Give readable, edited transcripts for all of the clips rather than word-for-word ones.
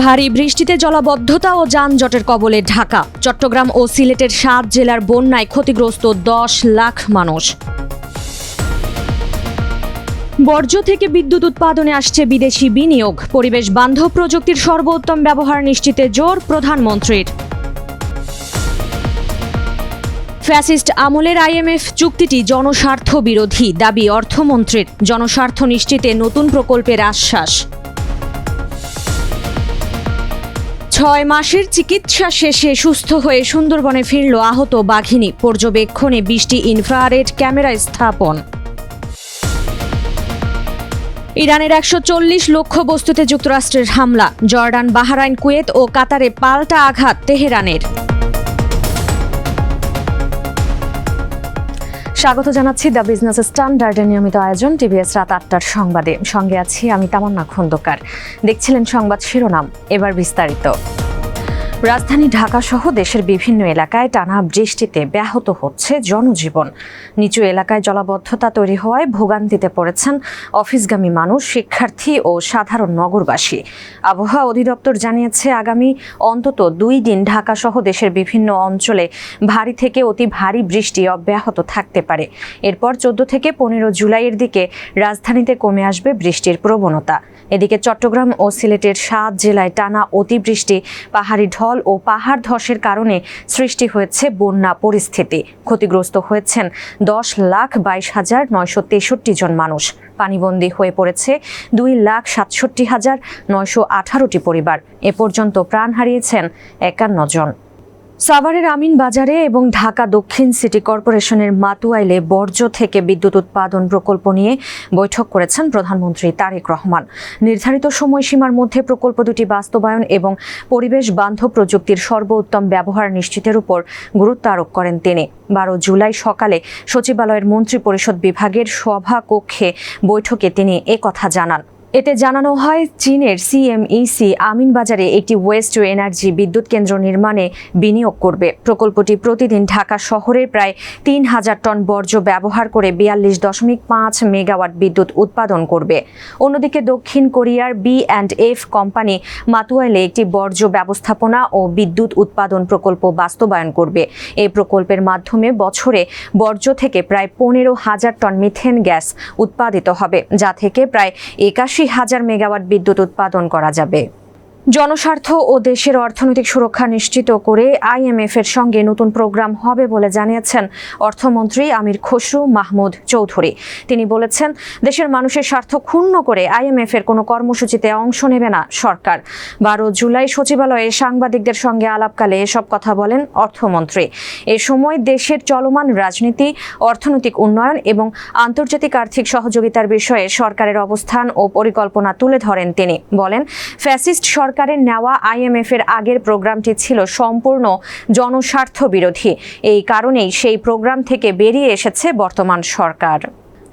ভারী বৃষ্টিতে জলাবদ্ধতা ও যানজটের কবলে ঢাকা। চট্টগ্রাম ও সিলেটের ৭ জেলার বন্যায় ক্ষতিগ্রস্ত ১০ লাখ মানুষ। বর্জ্য থেকে বিদ্যুৎ উৎপাদনে আসছে বিদেশি বিনিয়োগ। পরিবেশ বান্ধব প্রযুক্তির সর্বোত্তম ব্যবহার নিশ্চিতে জোর প্রধানমন্ত্রীর। ফ্যাসিস্ট আমলের আইএমএফ চুক্তিটি জনস্বার্থ বিরোধী, দাবি অর্থমন্ত্রীর। জনস্বার্থ নিশ্চিতে নতুন প্রকল্পের আশ্বাস। ৬ মাসের চিকিৎসা শেষে সুস্থ হয়ে সুন্দরবনে ফিরল আহত বাঘিনী। পর্যবেক্ষণে ২০টি ইনফ্রারেড ক্যামেরা স্থাপন। ইরানের ১৪০ লক্ষ্য বস্তুতে যুক্তরাষ্ট্রের হামলা। জর্ডান, বাহরাইন, কুয়েত ও কাতারে পাল্টা আঘাত তেহরানের। স্বাগত জানাচ্ছি দ্য বিজনেস স্ট্যান্ডার্ডের নিয়মিত আয়োজন টিভিএস রাত ৮টার সংবাদে। সঙ্গে আছি আমি তামান্না খন্দকার। দেখছিলেন সংবাদ শিরোনাম, এবার বিস্তারিত। রাজধানী ঢাকা সহ দেশের বিভিন্ন এলাকায় টানা বৃষ্টিতে ব্যাহত হচ্ছে জনজীবন। নিচু এলাকায় জলাবদ্ধতা তৈরি হওয়ায় ভোগান্তিতে পড়েছেন অফিসগামী মানুষ, শিক্ষার্থী ও সাধারণ নগরবাসী। আবহাওয়া অধিদপ্তর জানিয়েছে, আগামী অন্তত ২ দিন ঢাকা সহ দেশের বিভিন্ন অঞ্চলে ভারী থেকে অতি ভারী বৃষ্টি অব্যাহত থাকতে পারে। এরপর ১৪ থেকে ১৫ জুলাইয়ের দিকে রাজধানীতে কমে আসবে বৃষ্টির প্রবণতা। এদিকে চট্টগ্রাম ও সিলেটের ৭ জেলায় টানা অতিবৃষ্টি, পাহাড়ি ঢল ও পাহাড় ধসের কারণে সৃষ্টি হয়েছে বন্যা পরিস্থিতি। ক্ষতিগ্রস্ত হয়েছেন ১০,২২,৯৬৩ জন মানুষ। পানিবন্দী হয়ে পড়েছে ২,৬৭,৯১৮টি পরিবার। এ পর্যন্ত প্রাণ হারিয়েছেন ৫১ জন। সাভারের আমিন বাজারে এবং ঢাকা দক্ষিণ সিটি কর্পোরেশনের মাতুয়াইলে বর্জ্য থেকে বিদ্যুৎ উৎপাদন প্রকল্প নিয়ে বৈঠক করেছেন প্রধানমন্ত্রী তারেক রহমান। নির্ধারিত সময়সীমার মধ্যে প্রকল্প দুটি বাস্তবায়ন এবং পরিবেশ বান্ধব প্রযুক্তির সর্বোত্তম ব্যবহার নিশ্চিতের উপর গুরুত্ব আরোপ করেন তিনি। ১২ জুলাই সকালে সচিবালয়ের মন্ত্রিপরিষদ বিভাগের সভাকক্ষে বৈঠকে তিনি একথা জানান। এতে জানানো হয়, চীনের সিএমইসি আমিনবাজারে একটি ওয়েস্ট টু এনার্জি বিদ্যুৎ কেন্দ্র নির্মাণে বিনিয়োগ করবে। প্রকল্পটি প্রতিদিন ঢাকা শহরের প্রায় ৩,০০০ টন বর্জ্য ব্যবহার করে ৪২.৫ মেগাওয়াট বিদ্যুৎ উৎপাদন করবে। অন্যদিকে দক্ষিণ কোরিয়ার B&F কোম্পানি মাতুয়াইলে একটি বর্জ্য ব্যবস্থাপনা ও বিদ্যুৎ উৎপাদন প্রকল্প বাস্তবায়ন করবে। এই প্রকল্পের মাধ্যমে বছরে বর্জ্য থেকে প্রায় ১৫,০০০ টন মিথেন গ্যাস উৎপাদিত হবে, যা থেকে প্রায় ৮১,০০০ মেগাওয়াট বিদ্যুৎ উৎপাদন করা যাবে। জনস্বার্থ ও দেশের অর্থনৈতিক সুরক্ষা নিশ্চিত করে আইএমএফ এর সঙ্গে নতুন প্রোগ্রাম হবে বলে জানিয়েছেন অর্থমন্ত্রী আমির খসরু মাহমুদ চৌধুরী। তিনি বলেছেন, দেশের মানুষের স্বার্থ ক্ষুণ্ণ করে আইএমএফ এর কোনো কর্মসূচিতে অংশ নেবে না সরকার। ১২ জুলাই সচিবালয়ে সাংবাদিকদের সঙ্গে আলাপকালে এসব কথা বলেন অর্থমন্ত্রী। এ সময় দেশের চলমান রাজনীতি, অর্থনৈতিক উন্নয়ন এবং আন্তর্জাতিক আর্থিক সহযোগিতার বিষয়ে সরকারের অবস্থান ও পরিকল্পনা তুলে ধরেন তিনি। বলেন, ফ্যাসিস্ট সরকারের নেওয়া আইএমএফ এর আগের প্রোগ্রামটি ছিল সম্পূর্ণ জনস্বার্থ বিরোধী। এই কারণেই সেই প্রোগ্রাম থেকে বেরিয়ে এসেছে বর্তমান সরকার।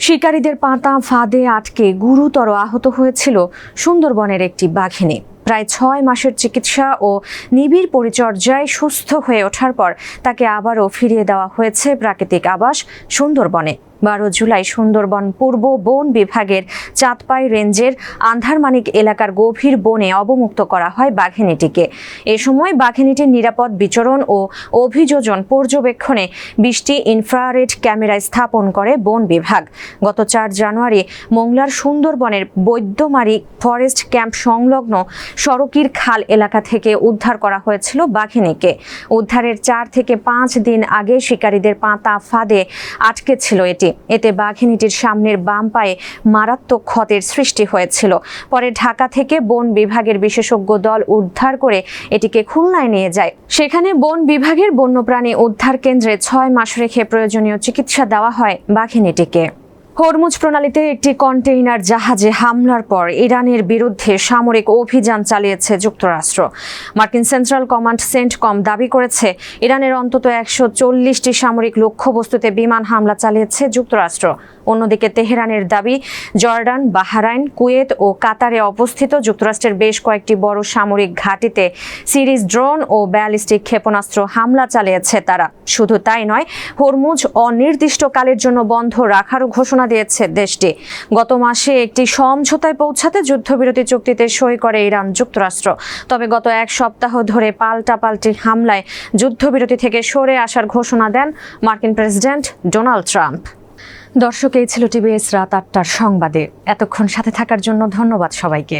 শিকারীদের পাতা ফাঁদে আটকে গুরুতর আহত হয়েছিল সুন্দরবনের একটি বাঘিনী। প্রায় ৬ মাসের চিকিৎসা ও নিবিড় পরিচর্যায় সুস্থ হয়ে ওঠার পর তাকে আবারও ফিরিয়ে দেওয়া হয়েছে প্রাকৃতিক আবাস সুন্দরবনে। ১২ জুলাই সুন্দরবন পূর্ব বন বিভাগের চাঁদপাই রেঞ্জের আন্ধারমানিক এলাকার গভীর বনে অবমুক্ত করা হয় বাঘিনীটিকে। এ সময় বাঘিনীটির নিরাপদ বিচরণ ও অভিযোজন পর্যবেক্ষণে ২০টি ইনফ্রারেড ক্যামেরা স্থাপন করে বন বিভাগ। গত ৪ জানুয়ারি মোংলার সুন্দরবনের বৈদ্যমারি ফরেস্ট ক্যাম্প সংলগ্ন সড়কির খাল এলাকা থেকে উদ্ধার করা হয়েছিল বাঘিনীকে। উদ্ধারের ৪ থেকে ৫ দিন আগে শিকারীদের পাতা ফাঁদে আটকে ছিল এটি। এতে বাঘিনীটির সামনের বাম পায়ে মারাত্মক ক্ষতের সৃষ্টি হয়েছিল। পরে ঢাকা থেকে বন বিভাগের বিশেষজ্ঞ দল উদ্ধার করে এটিকে খুলনায় নিয়ে যায়। সেখানে বন বিভাগের বন্যপ্রাণী উদ্ধার কেন্দ্রে ৬ মাস রেখে প্রয়োজনীয় চিকিৎসা দেওয়া হয় বাঘিনীটিকে। হরমুজ প্রণালীতে একটি কন্টেইনার জাহাজে হামলার পর ইরানের বিরুদ্ধে সামরিক অভিযান চালিয়েছে যুক্তরাষ্ট্র। মার্কিন সেন্ট্রাল কমান্ড সেন্টকম দাবি করেছে, ইরানের অন্তত ১৪০টি সামরিক লক্ষ্যবস্তুতে বিমান হামলা চালিয়েছে যুক্তরাষ্ট্র। অন্যদিকে তেহরানের দাবি, জর্ডান, বাহরাইন, কুয়েত ও কাতারে অবস্থিত যুক্তরাষ্ট্রের বেশ কয়েকটি বড় সামরিক ঘাঁটিতে সিরিজ ড্রোন ও ব্যালিস্টিক ক্ষেপণাস্ত্র হামলা চালিয়েছে তারা। শুধু তাই নয়, হরমুজ অনির্দিষ্টকালের জন্য বন্ধ রাখারও ঘোষণা দিয়েছে দেশটি। গত মাসে একটি সমঝোতায় পৌঁছাতে যুদ্ধবিরতি চুক্তিতে সই করে ইরান যুক্তরাষ্ট্র। তবে গত এক সপ্তাহ ধরে পাল্টাপাল্টি হামলায় যুদ্ধবিরতি থেকে সরে আসার ঘোষণা দেন মার্কিন প্রেসিডেন্ট ডোনাল্ড ট্রাম্প। দর্শক, এই ছিল টিভিএস রাত ৮টার সংবাদে। এতক্ষণ সাথে থাকার জন্য ধন্যবাদ সবাইকে।